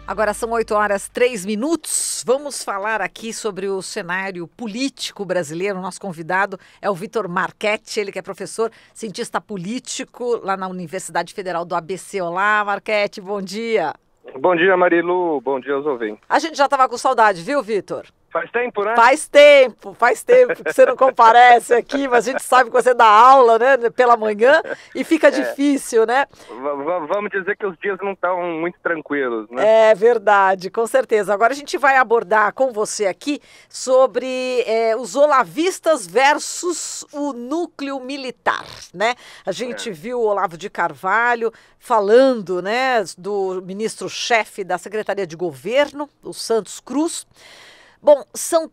Agora são 8h03. Vamos falar aqui sobre o cenário político brasileiro. O nosso convidado é o Vitor Marchetti, ele que é professor, cientista político lá na Universidade Federal do ABC. Olá, Marchetti, bom dia. Bom dia, Marilu. Bom dia aos ouvintes. A gente já estava com saudade, viu, Vitor? Faz tempo, né? Faz tempo que você não comparece aqui, mas a gente sabe que você dá aula, né, pela manhã e fica difícil, né? Vamos dizer que os dias não estão muito tranquilos, né? É verdade, com certeza. Agora a gente vai abordar com você aqui sobre os olavistas versus o núcleo militar, né? A gente viu o Olavo de Carvalho falando, né, do ministro-chefe da Secretaria de Governo, o Santos Cruz. Bom, são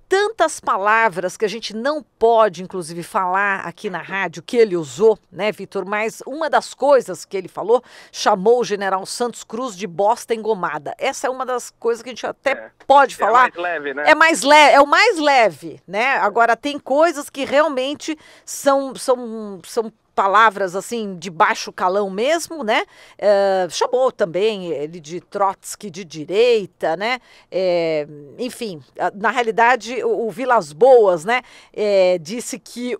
tantas palavras que a gente não pode, inclusive, falar aqui na rádio que ele usou, né, Vitor? Mas uma das coisas que ele falou, chamou o general Santos Cruz de bosta engomada. Essa é uma das coisas que a gente até pode falar. É mais leve, né? É o mais leve, né? Agora, tem coisas que realmente são palavras assim de baixo calão mesmo, né? Chamou também ele de Trotsky de direita, né? Enfim, na realidade o Vilas Boas, né? Disse que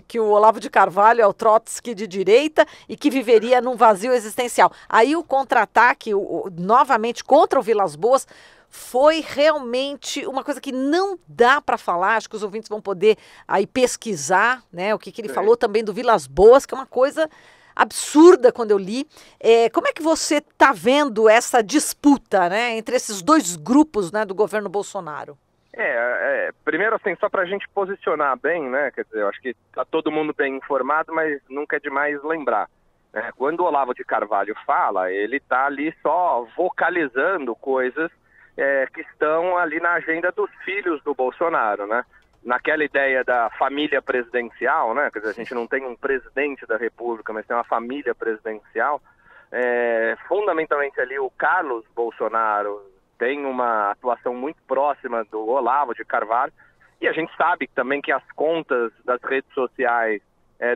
que o Olavo de Carvalho é o Trotsky de direita e que viveria num vazio existencial. Aí o contra-ataque, novamente contra o Vilas Boas, foi realmente uma coisa que não dá para falar. Acho que os ouvintes vão poder aí pesquisar, né, o que ele falou também do Vilas Boas, que é uma coisa absurda quando eu li. Como é que você está vendo essa disputa, né, entre esses dois grupos, né, do governo Bolsonaro? Primeiro, assim, só para a gente posicionar bem, né, quer dizer, eu acho que está todo mundo bem informado, mas nunca é demais lembrar. Quando o Olavo de Carvalho fala, ele está ali só vocalizando coisas que estão ali na agenda dos filhos do Bolsonaro, né? Naquela ideia da família presidencial, né? Quer dizer, a gente não tem um presidente da República, mas tem uma família presidencial. Fundamentalmente ali o Carlos Bolsonaro tem uma atuação muito próxima do Olavo de Carvalho, e a gente sabe também que as contas das redes sociais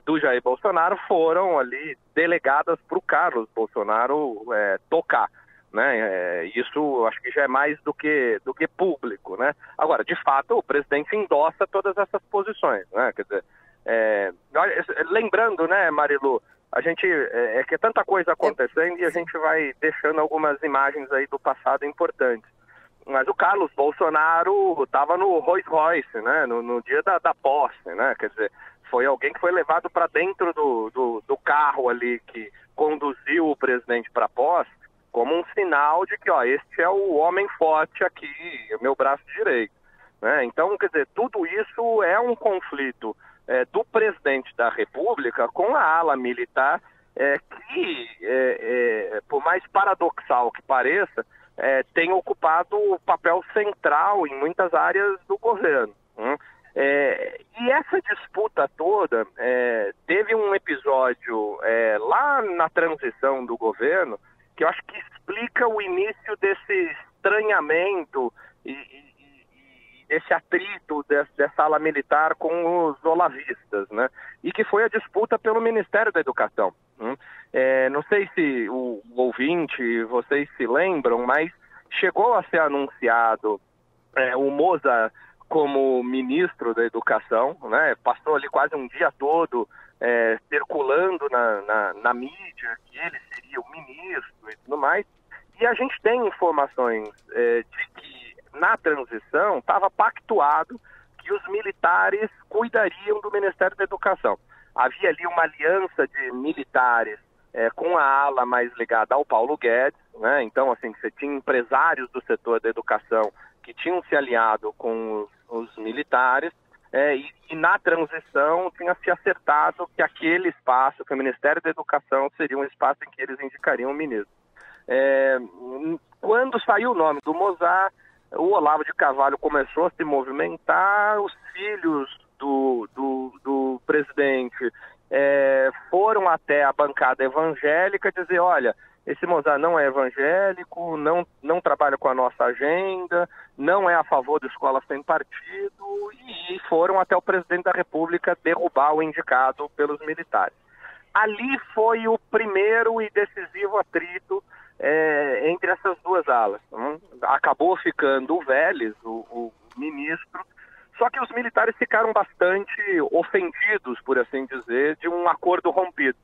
do Jair Bolsonaro foram ali delegadas para o Carlos Bolsonaro tocar. Né? Isso acho que já é mais do que público, né? Agora, de fato, o presidente endossa todas essas posições, né? Quer dizer, lembrando, né, Marilu, a gente que é tanta coisa acontecendo e a gente vai deixando algumas imagens aí do passado importantes. Mas o Carlos Bolsonaro estava no Rolls Royce, né? No dia da posse, né? Quer dizer, foi alguém que foi levado para dentro do carro ali que conduziu o presidente para a posse, como um sinal de que, este é o homem forte aqui, o meu braço direito. Né? Então, quer dizer, tudo isso é um conflito do presidente da República com a ala militar, que, por mais paradoxal que pareça, tem ocupado o papel central em muitas áreas do governo. E essa disputa toda, teve um episódio lá na transição do governo, que eu acho que explica o início desse estranhamento e desse atrito dessa ala militar com os olavistas, né? E que foi a disputa pelo Ministério da Educação. Não sei se o ouvinte, vocês se lembram, mas chegou a ser anunciado o Mozart como ministro da Educação, né? Passou ali quase um dia todo circulando na mídia que ele seria o ministro e tudo mais, e a gente tem informações de que na transição estava pactuado que os militares cuidariam do Ministério da Educação. Havia ali uma aliança de militares com a ala mais ligada ao Paulo Guedes, né? Então, assim, você tinha empresários do setor da educação que tinham se aliado com os militares, e na transição tinha se acertado que aquele espaço, que o Ministério da Educação, seria um espaço em que eles indicariam o ministro. Quando saiu o nome do Mozart, o Olavo de Carvalho começou a se movimentar, os filhos do presidente foram até a bancada evangélica dizer, olha, esse Mozart não é evangélico, não trabalha com a nossa agenda, não é a favor da escola sem partido, e foram até o presidente da República derrubar o indicado pelos militares. Ali foi o primeiro e decisivo atrito entre essas duas alas. Acabou ficando o Vélez, o ministro, só que os militares ficaram bastante ofendidos, por assim dizer, de um acordo rompido.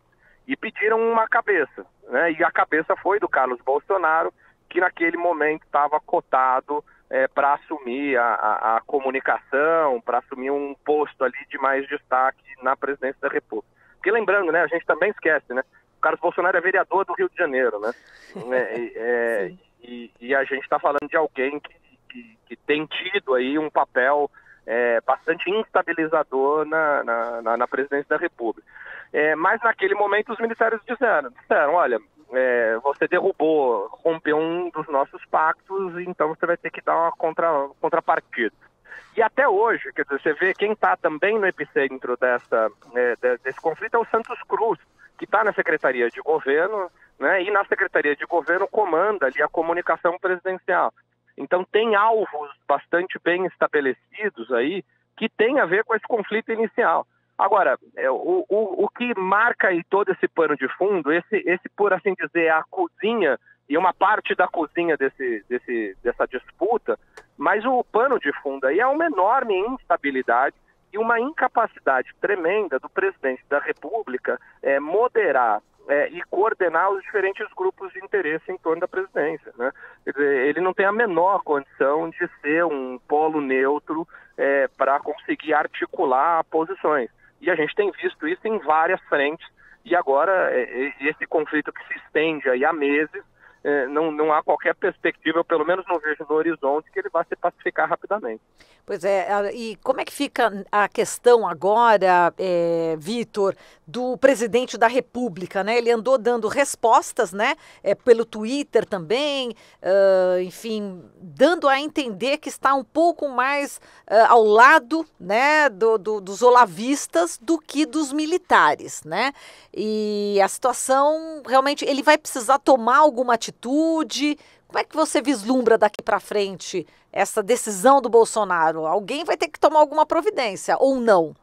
E pediram uma cabeça, né? E a cabeça foi do Carlos Bolsonaro, que naquele momento estava cotado para assumir a comunicação, para assumir um posto ali de mais destaque na presidência da República. Porque lembrando, né, a gente também esquece, né? O Carlos Bolsonaro é vereador do Rio de Janeiro, né? E a gente está falando de alguém que tem tido aí um papel bastante instabilizador na presidência da República. Mas naquele momento os militares disseram, olha, você rompeu um dos nossos pactos, então você vai ter que dar uma contrapartida. E até hoje, quer dizer, você vê quem está também no epicentro desse conflito é o Santos Cruz, que está na Secretaria de Governo, né, e na Secretaria de Governo comanda ali a comunicação presidencial. Então tem alvos bastante bem estabelecidos aí que tem a ver com esse conflito inicial. Agora, o que marca aí todo esse pano de fundo, esse por assim dizer, a cozinha e uma parte da cozinha dessa disputa, mas o pano de fundo aí é uma enorme instabilidade e uma incapacidade tremenda do presidente da República moderar e coordenar os diferentes grupos de interesse em torno da presidência, né? Quer dizer, ele não tem a menor condição de ser um polo neutro para conseguir articular posições. E a gente tem visto isso em várias frentes, e agora esse conflito que se estende aí há meses, não há qualquer perspectiva, eu pelo menos não vejo no horizonte, que ele vá se pacificar rapidamente. Pois é, e como é que fica a questão agora, Vitor, do presidente da República, né? Ele andou dando respostas, né? Pelo Twitter também, enfim, dando a entender que está um pouco mais ao lado, né, dos olavistas do que dos militares, né? E a situação, realmente, ele vai precisar tomar alguma atitude. Como é que você vislumbra daqui para frente essa decisão do Bolsonaro? Alguém vai ter que tomar alguma providência, ou não?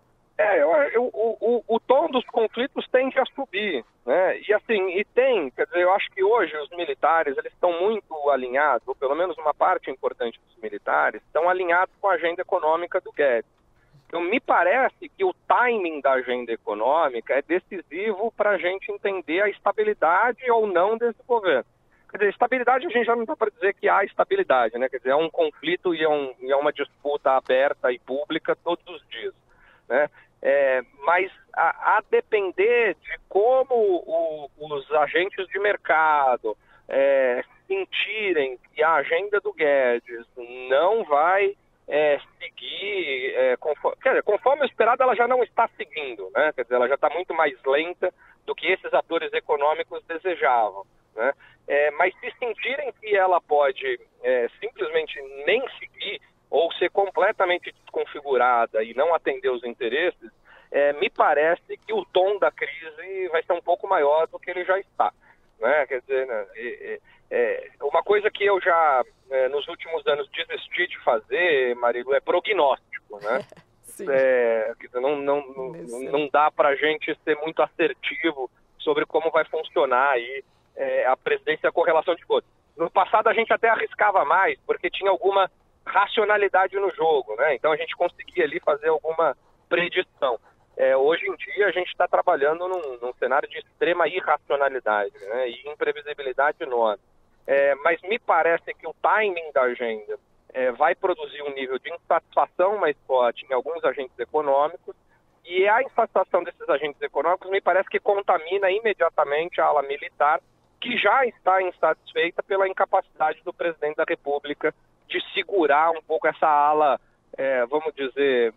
O tom dos conflitos tende a subir, né? E assim, quer dizer, eu acho que hoje os militares, eles estão muito alinhados, ou pelo menos uma parte importante dos militares, estão alinhados com a agenda econômica do Guedes. Então, me parece que o timing da agenda econômica é decisivo para a gente entender a estabilidade ou não desse governo. Quer dizer, estabilidade a gente já não dá para dizer que há estabilidade, né? Quer dizer, é um conflito e é uma disputa aberta e pública todos os dias, né? Mas a depender de como os agentes de mercado sentirem que a agenda do Guedes não vai seguir, conforme o esperado, ela já não está seguindo, né? Quer dizer, ela já está muito mais lenta do que esses atores econômicos desejavam, né? Mas se sentirem que ela pode simplesmente nem seguir ou ser completamente desconfigurada e não atender os interesses, me parece que o tom da crise vai ser um pouco maior do que ele já está, né? Quer dizer, né, uma coisa que eu já nos últimos anos desisti de fazer, Marilu, é prognóstico, né? Não dá para a gente ser muito assertivo sobre como vai funcionar aí a presidência com relação de votos. No passado a gente até arriscava mais, porque tinha alguma racionalidade no jogo, né? Então a gente conseguia ali fazer alguma predição. Hoje em dia a gente está trabalhando num cenário de extrema irracionalidade, né? E imprevisibilidade enorme. Mas me parece que o timing da agenda vai produzir um nível de insatisfação mais forte em alguns agentes econômicos, e a insatisfação desses agentes econômicos me parece que contamina imediatamente a ala militar, que já está insatisfeita pela incapacidade do presidente da República de segurar um pouco essa ala, vamos dizer,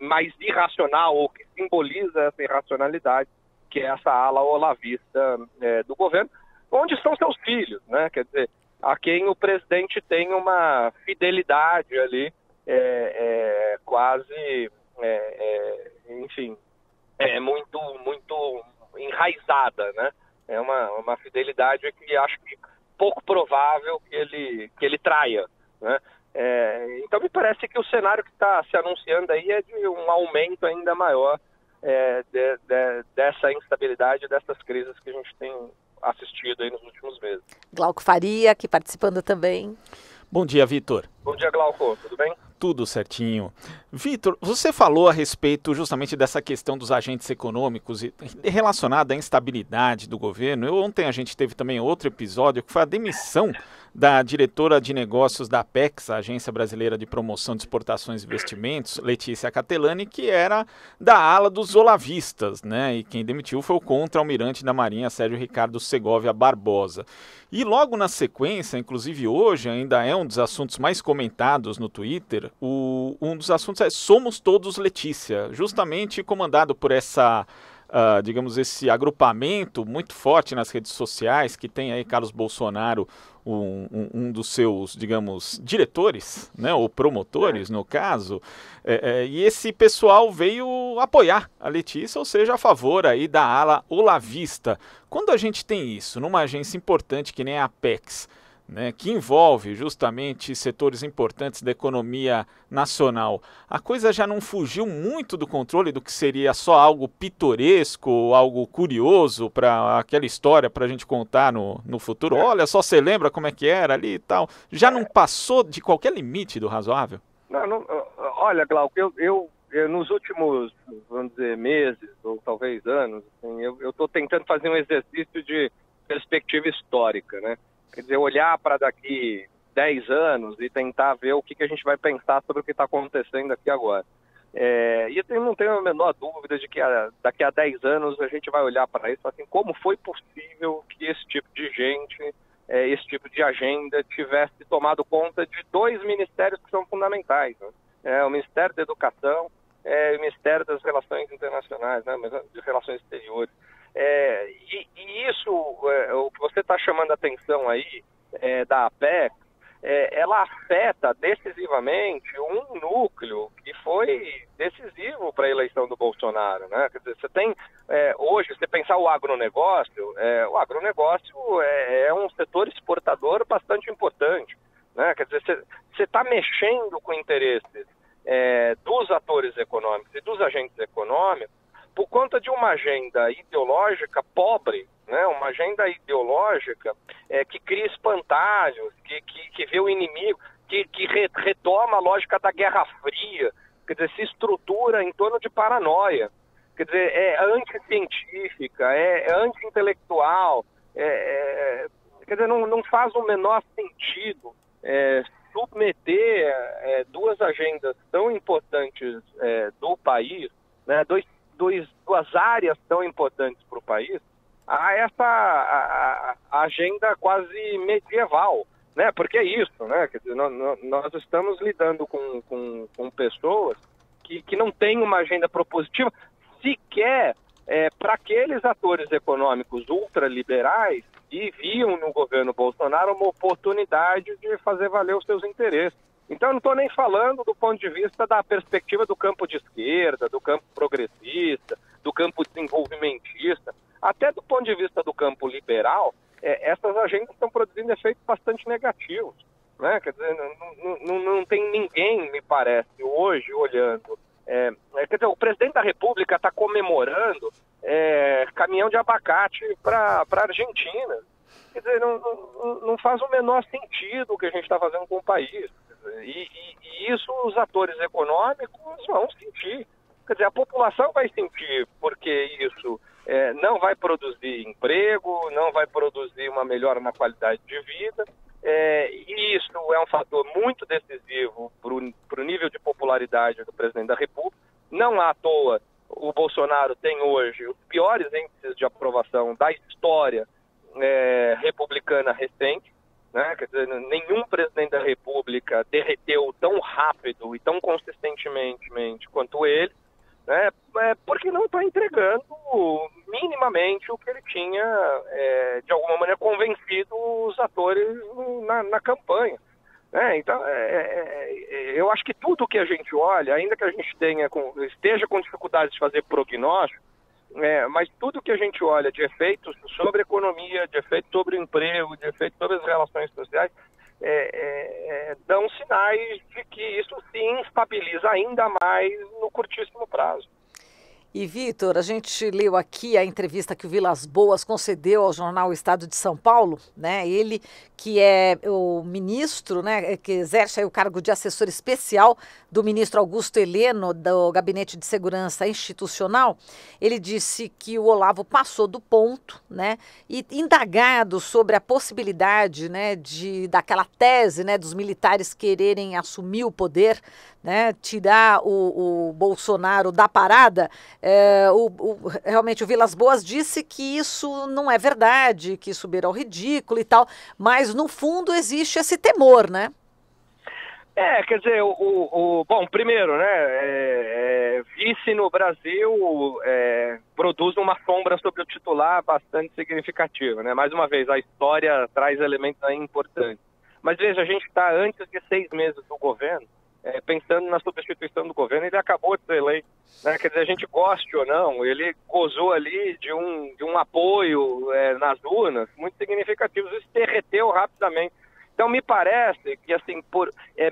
mais irracional, ou que simboliza essa irracionalidade, que é essa ala olavista do governo, onde estão seus filhos, né? Quer dizer, a quem o presidente tem uma fidelidade ali, quase, enfim, muito enraizada, né? É uma fidelidade que acho que pouco provável que ele traia, né? Então me parece que o cenário que está se anunciando aí é de um aumento ainda maior dessa instabilidade, dessas crises que a gente tem assistido aí nos últimos meses. Glauco Faria, aqui participando também. Bom dia, Vitor. Bom dia, Glauco. Tudo bem? Tudo certinho. Vitor, você falou a respeito justamente dessa questão dos agentes econômicos e relacionada à instabilidade do governo. Ontem a gente teve também outro episódio que foi a demissão da diretora de negócios da Apex, a Agência Brasileira de Promoção de Exportações e Investimentos, Letícia Catelani, que era da ala dos olavistas, né? E quem demitiu foi o contra-almirante da Marinha, Sérgio Ricardo Segovia Barbosa. E logo na sequência, inclusive hoje, ainda é um dos assuntos mais comentados no Twitter, um dos assuntos é Somos Todos Letícia, justamente comandado por essa, digamos, esse agrupamento muito forte nas redes sociais, que tem aí Carlos Bolsonaro, um dos seus, digamos, diretores, né, ou promotores, no caso, e esse pessoal veio apoiar a Letícia, ou seja, a favor aí da ala olavista. Quando a gente tem isso numa agência importante que nem a Apex, né, que envolve justamente setores importantes da economia nacional, a coisa já não fugiu muito do controle do que seria só algo pitoresco, algo curioso para aquela história para a gente contar no futuro. Olha, só você lembra como é que era ali e tal. Já não passou de qualquer limite do razoável? Não, olha, Glauco, eu nos últimos, vamos dizer, meses ou talvez anos, assim, eu estou tentando fazer um exercício de perspectiva histórica, né? Quer dizer, olhar para daqui 10 anos e tentar ver o que a gente vai pensar sobre o que está acontecendo aqui agora. E eu não tenho a menor dúvida de que daqui a 10 anos a gente vai olhar para isso assim, como foi possível que esse tipo de gente, esse tipo de agenda tivesse tomado conta de dois ministérios que são fundamentais, né? O Ministério da Educação e o Ministério das Relações Internacionais, né? De Relações Exteriores. E isso, o que você está chamando a atenção aí da APEC, ela afeta decisivamente um núcleo que foi decisivo para a eleição do Bolsonaro, né? Quer dizer, você tem, hoje, se você pensar o agronegócio é um setor exportador bastante importante, né? Quer dizer, você está mexendo com interesses dos atores econômicos e dos agentes econômicos por conta de uma agenda ideológica pobre, né? Uma agenda ideológica que cria espantalhos, que vê o inimigo, que retoma a lógica da Guerra Fria, quer dizer, se estrutura em torno de paranoia, quer dizer, é anticientífica, é anti-intelectual, quer dizer, não faz o menor sentido submeter duas agendas tão importantes do país, né? Duas áreas tão importantes para o país, a essa agenda quase medieval, né? Porque é isso, né? Quer dizer, nós estamos lidando com pessoas que não têm uma agenda propositiva sequer para aqueles atores econômicos ultraliberais que viam no governo Bolsonaro uma oportunidade de fazer valer os seus interesses. Então, eu não estou nem falando do ponto de vista da perspectiva do campo de esquerda, do campo progressista, do campo desenvolvimentista. Até do ponto de vista do campo liberal, essas agendas estão produzindo efeitos bastante negativos, né? Quer dizer, não tem ninguém, me parece, hoje olhando. Quer dizer, o presidente da República está comemorando caminhão de abacate para a Argentina. Quer dizer, não faz o menor sentido o que a gente está fazendo com o país. E isso os atores econômicos vão sentir. Quer dizer, a população vai sentir, porque isso não vai produzir emprego, não vai produzir uma melhora na qualidade de vida. E isso é um fator muito decisivo para o nível de popularidade do presidente da República. Não à toa, o Bolsonaro tem hoje os piores índices de aprovação da história republicana recente, né? Quer dizer, nenhum presidente da República derreteu tão rápido e tão consistentemente quanto ele, né? Porque não está entregando minimamente o que ele tinha, de alguma maneira, convencido os atores na campanha. Então, eu acho que tudo que a gente olha, ainda que a gente esteja com dificuldades de fazer prognóstico, mas tudo que a gente olha de efeitos sobre a economia, de efeitos sobre o emprego, de efeitos sobre as relações sociais, dão sinais de que isso se instabiliza ainda mais no curtíssimo prazo. E, Vitor, a gente leu aqui a entrevista que o Vilas Boas concedeu ao jornal O Estado de São Paulo, né? Ele, que é o ministro, né, que exerce aí o cargo de assessor especial do ministro Augusto Heleno, do Gabinete de Segurança Institucional, ele disse que o Olavo passou do ponto, né? E indagado sobre a possibilidade, né, daquela tese, né, dos militares quererem assumir o poder, né, tirar o Bolsonaro da parada, realmente o Vilas Boas disse que isso não é verdade, que isso beira ao ridículo e tal, mas no fundo existe esse temor, né? Quer dizer, bom, primeiro, né, vice no Brasil produz uma sombra sobre o titular bastante significativa, né? Mais uma vez, a história traz elementos aí importantes. Mas veja, a gente está antes de 6 meses do governo, pensando na substituição do governo, ele acabou de ser eleito, né? Quer dizer, a gente goste ou não, ele gozou ali de um apoio nas urnas muito significativo, isso derreteu rapidamente. Então me parece que assim,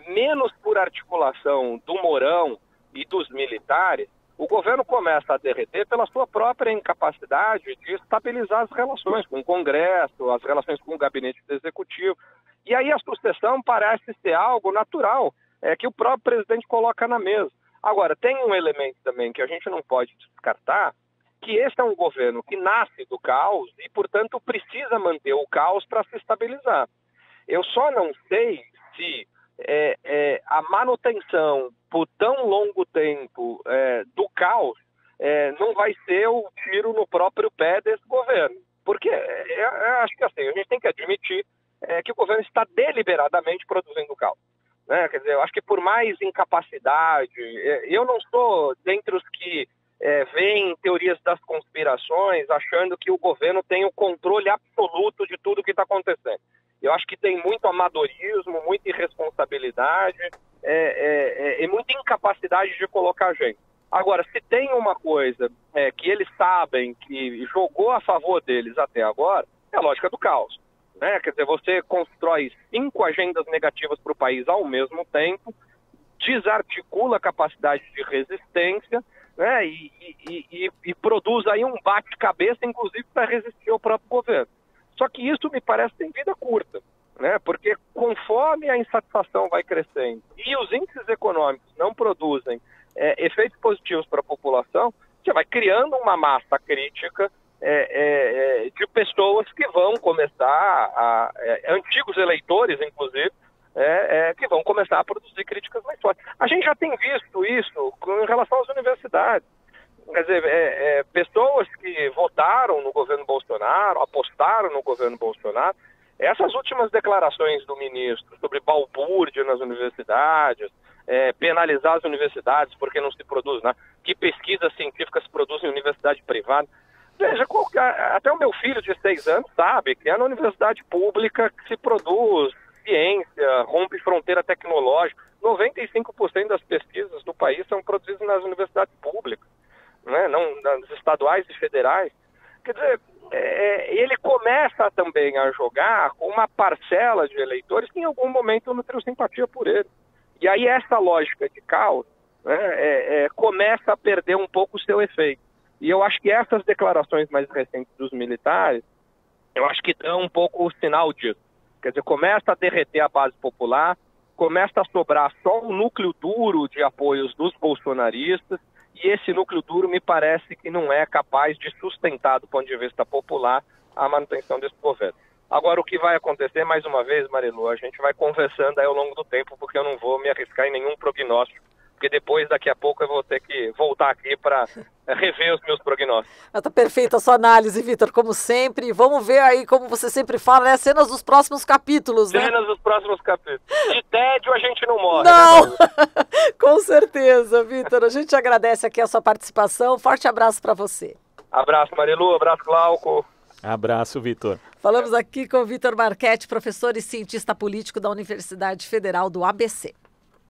menos por articulação do Mourão e dos militares, o governo começa a derreter pela sua própria incapacidade de estabilizar as relações com o Congresso, as relações com o gabinete do Executivo. E aí a sucessão parece ser algo natural, que o próprio presidente coloca na mesa. Agora, tem um elemento também que a gente não pode descartar, que esse é um governo que nasce do caos e, portanto, precisa manter o caos para se estabilizar. Eu só não sei se a manutenção por tão longo tempo do caos não vai ser o tiro no próprio pé desse governo. Porque eu acho que assim, a gente tem que admitir que o governo está deliberadamente produzindo caos. Né? Quer dizer, eu acho que por mais incapacidade, eu não sou dentre os que veem teorias das conspirações achando que o governo tem o controle absoluto de tudo que está acontecendo. Eu acho que tem muito amadorismo, muita irresponsabilidade e muita incapacidade de colocar gente. Agora, se tem uma coisa que eles sabem que jogou a favor deles até agora, é a lógica do caos. Né? Quer dizer, você constrói 5 agendas negativas para o país ao mesmo tempo, desarticula a capacidade de resistência, né? e produz aí um bate-cabeça, inclusive, para resistir ao próprio governo. Só que isso me parece ter vida curta, né? Porque conforme a insatisfação vai crescendo e os índices econômicos não produzem efeitos positivos para a população, você vai criando uma massa crítica de pessoas que vão começar, antigos eleitores, inclusive, que vão começar a produzir críticas mais fortes. A gente já tem visto isso em relação às universidades. Quer dizer, pessoas que votaram no governo Bolsonaro, apostaram no governo Bolsonaro, essas últimas declarações do ministro sobre balbúrdia nas universidades, penalizar as universidades porque não se produz, né? Que pesquisas científicas se produzem em universidade privada. Veja, até o meu filho de 6 anos sabe que é na universidade pública que se produz ciência, rompe fronteira tecnológica. 95% das pesquisas do país são produzidas nas universidades públicas, né? Não nas estaduais e federais. Quer dizer, ele começa também a jogar com uma parcela de eleitores que em algum momento nutriu simpatia por ele. E aí essa lógica de caos, né, começa a perder um pouco o seu efeito. E eu acho que essas declarações mais recentes dos militares, eu acho que dão um pouco o sinal disso. Quer dizer, começa a derreter a base popular, começa a sobrar só o núcleo duro de apoios dos bolsonaristas, e esse núcleo duro me parece que não é capaz de sustentar, do ponto de vista popular, a manutenção desse governo. Agora, o que vai acontecer, mais uma vez, Marilu, a gente vai conversando aí ao longo do tempo, porque eu não vou me arriscar em nenhum prognóstico, porque depois, daqui a pouco, eu vou ter que voltar aqui para rever os meus prognósticos. Está perfeita a sua análise, Vitor, como sempre. Vamos ver aí, como você sempre fala, né? Cenas dos próximos capítulos, né? Cenas dos próximos capítulos. De tédio a gente não morre. Não! Né, com certeza, Vitor. A gente agradece aqui a sua participação. Forte abraço para você. Abraço, Marilu. Abraço, Glauco. Abraço, Vitor. Falamos aqui com o Vitor Marchetti, professor e cientista político da Universidade Federal do ABC.